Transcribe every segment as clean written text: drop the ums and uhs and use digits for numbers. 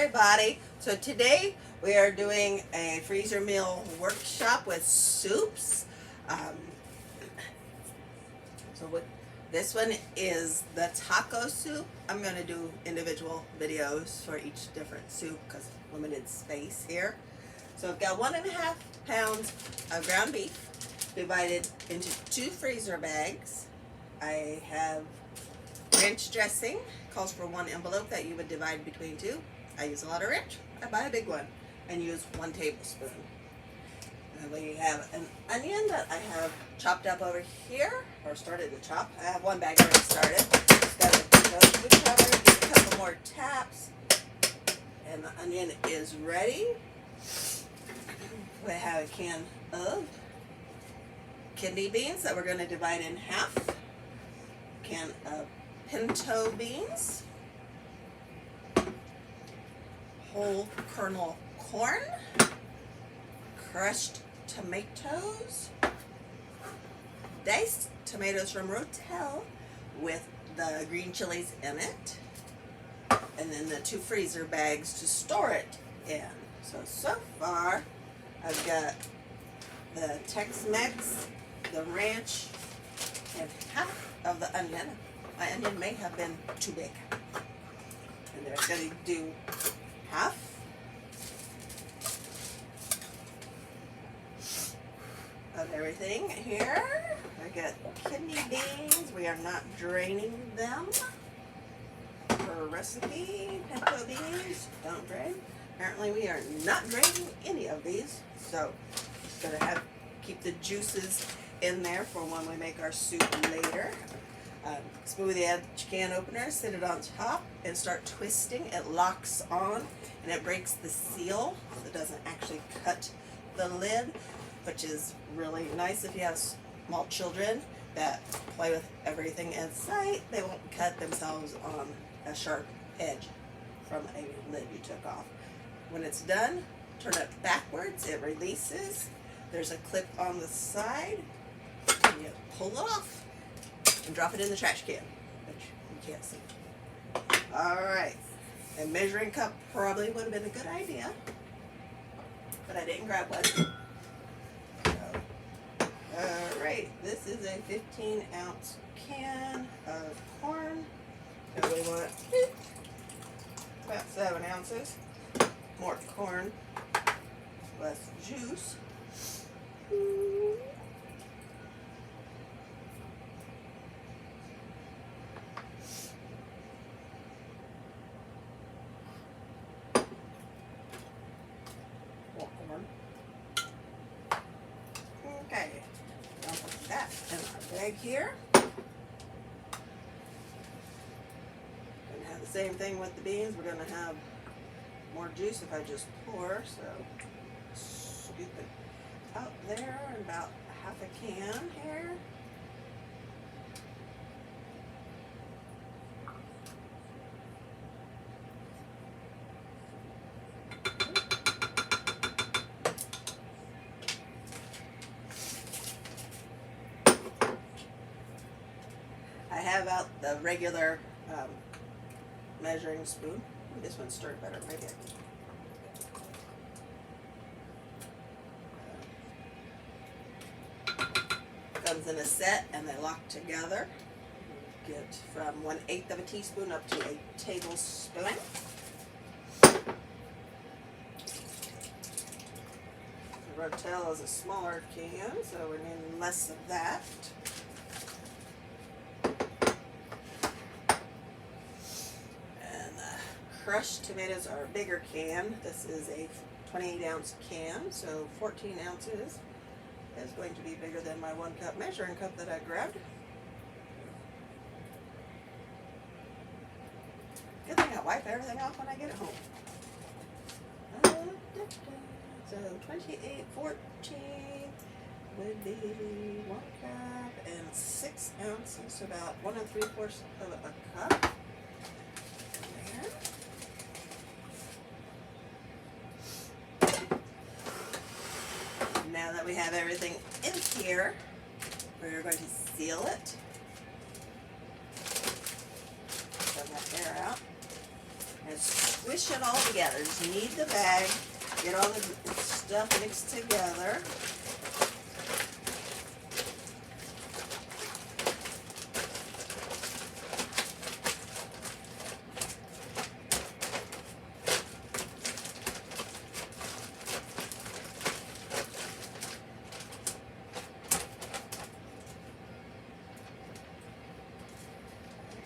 everybody. So today we are doing a freezer meal workshop with soups. So what this one is the taco soup. I'm going to do individual videos for each different soup because limited space here. So I've got 1.5 pounds of ground beef divided into 2 freezer bags. I have ranch dressing, calls for 1 envelope that you would divide between 2. I use a lot of ranch. I buy a big one and use 1 tablespoon. And we have an onion that I have chopped up over here, or started to chop. I have 1 bag already started. Just got to go food cover, give a couple more taps, and the onion is ready. We have a can of kidney beans that we're going to divide in half. Can of pinto beans, whole kernel corn, crushed tomatoes, diced tomatoes from Rotel with the green chilies in it, and then the 2 freezer bags to store it in. So far I've got the Tex-Mex, the ranch, and half of the onion. My onion may have been too big. And they're going to do half. Of everything here. I got kidney beans. We are not draining them. Per recipe, pinto beans, don't drain. Apparently we are not draining any of these. So just gotta keep the juices in there for when we make our soup later. Smoothie edge can opener, sit it on top and start twisting. It locks on and it breaks the seal, so it doesn't actually cut the lid, which is really nice if you have small children that play with everything in sight. They won't cut themselves on a sharp edge from a lid you took off. When it's done, turn it backwards, it releases. There's a clip on the side, and you pull it off and drop it in the trash can, which you can't see. Alright, a measuring cup probably would have been a good idea, but I didn't grab one. So, alright, this is a 15-ounce can of corn. So we want about 7 ounces. More corn, less juice. More corn. Okay, I'll put that in our bag here. Gonna have the same thing with the beans. We're gonna have more juice if I just pour, so scoop it out there, and about half a can here. I have out the regular measuring spoon. This one's stirred better, maybe. Comes in a set and they lock together. Get from 1/8 of a teaspoon up to a tablespoon. The Rotel is a smaller can, so we're needing less of that. Crushed tomatoes are a bigger can. This is a 28-ounce can, so 14 ounces is going to be bigger than my 1 cup measuring cup that I grabbed. Good thing I wipe everything off when I get it home. So 28, 14 would be 1 cup and 6 ounces, so about 1 3/4 of a cup. Now that we have everything in here, we're going to seal it. Get that air out. And squish it all together. Just knead the bag, get all the stuff mixed together.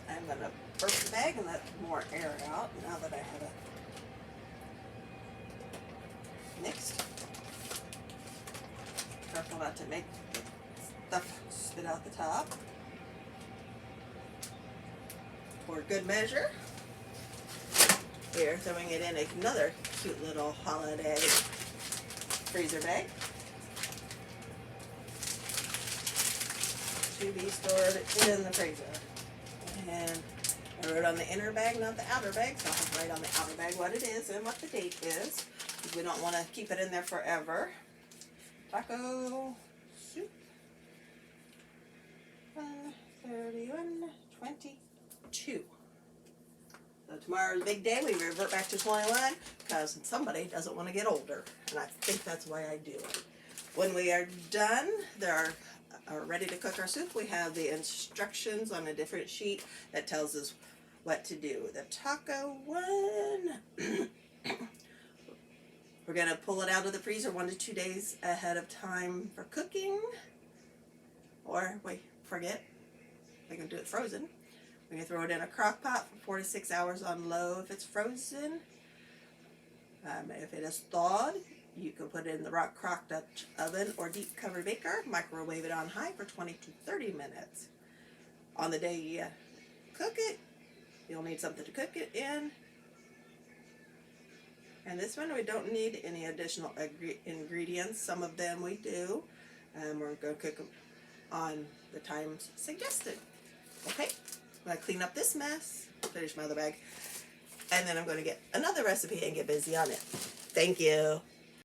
I'm going to burp the bag and let more air out now that I have it mixed. Careful not to make stuff spit out the top. For good measure, we're throwing it in another cute little holiday freezer bag to be stored in the freezer. And I wrote on the inner bag, not the outer bag, so I'll have to write on the outer bag what it is and what the date is, because we don't want to keep it in there forever. Taco soup, 31/22. So tomorrow's a big day. We revert back to 21 because somebody doesn't want to get older, and I think that's why I do it. When we are done, are ready to cook our soup, we have the instructions on a different sheet that tells us what to do. The taco one, we're going to pull it out of the freezer 1 to 2 days ahead of time for cooking. Or, wait, forget, we can do it frozen. We can throw it in a crock pot for 4 to 6 hours on low if it's frozen. If it is thawed, you can put it in the crock Dutch oven or deep cover baker, microwave it on high for 20 to 30 minutes. On the day you cook it, you'll need something to cook it in. And this one we don't need any additional ingredients. Some of them we do. We're going to cook them on the times suggested. Okay, I'm going to clean up this mess, finish my other bag, and then I'm going to get another recipe and get busy on it. Thank you.